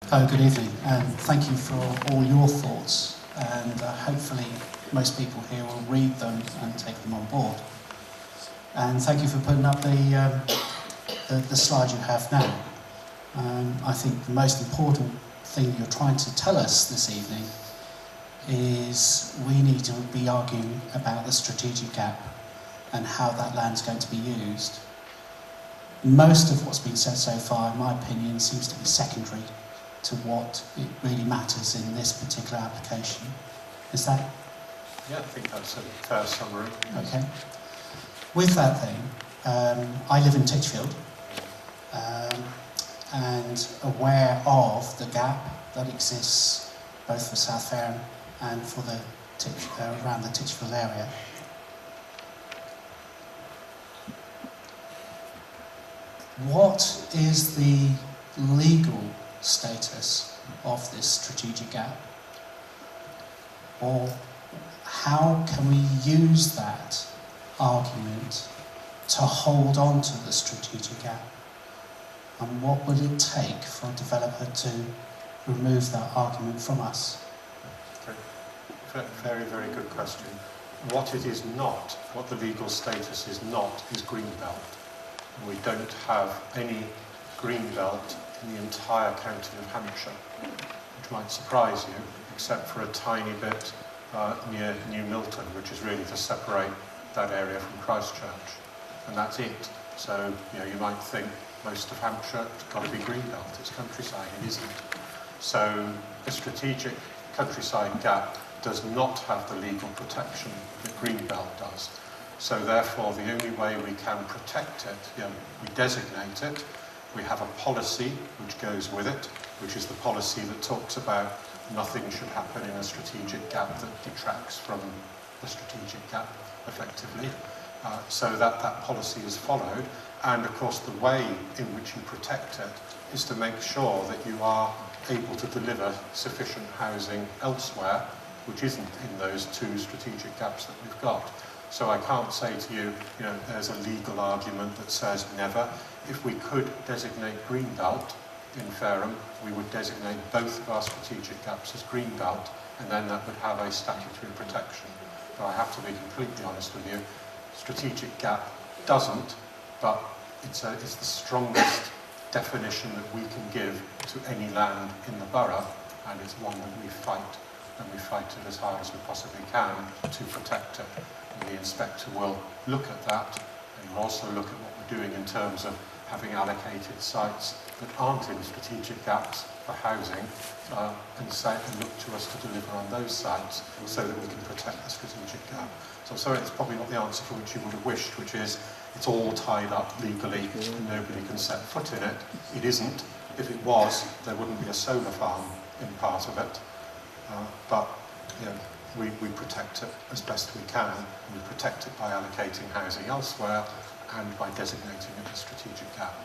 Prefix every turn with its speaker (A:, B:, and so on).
A: Good evening, and thank you for all your thoughts, and hopefully most people here will read them and take them on board. And thank you for putting up the slide you have now. I think the most important thing you're trying to tell us this evening is we need to be arguing about the strategic gap and how that land's going to be used. Most of what's been said so far, in my opinion, seems to be secondary to what it really matters in this particular application. Is that?
B: Yeah, I think that's a fair summary.
A: Okay. With that then, I live in Titchfield and aware of the gap that exists both for South Fareham and for the around the Titchfield area. What is the legal status of this strategic gap? Or how can we use that argument to hold on to the strategic gap? And what would it take for a developer to remove that argument from us?
B: Okay. Very, very good question. What it is not, what the legal status is not, is greenbelt. We don't have any greenbelt in the entire county of Hampshire, which might surprise you, except for a tiny bit near New Milton, which is really to separate that area from Christchurch, and that's it. So you might think most of Hampshire has got to be greenbelt. It's countryside. It isn't. So the strategic countryside gap does not have the legal protection that greenbelt does. So therefore, the only way we can protect it, we designate it. We have a policy which goes with it, which is the policy that talks about nothing should happen in a strategic gap that detracts from the strategic gap, effectively. So that policy is followed. And of course, the way in which you protect it is to make sure that you are able to deliver sufficient housing elsewhere, which isn't in those two strategic gaps that we've got. So I can't say to you, there's a legal argument that says never. If we could designate greenbelt in Fareham, we would designate both of our strategic gaps as greenbelt, and then that would have a statutory protection. But I have to be completely honest with you, strategic gap doesn't, but it's the strongest definition that we can give to any land in the borough, and it's one that we fight, and we fight it as hard as we possibly can to protect it. And the inspector will look at that, and he'll also look at what we're doing in terms of having allocated sites that aren't in strategic gaps for housing, and look to us to deliver on those sites so that we can protect the strategic gap. So I'm sorry, it's probably not the answer for which you would have wished, which is it's all tied up legally and nobody can set foot in it. It isn't. If it was, there wouldn't be a solar farm in part of it. But we protect it as best we can. We protect it by allocating housing elsewhere and by designating it a strategic gap.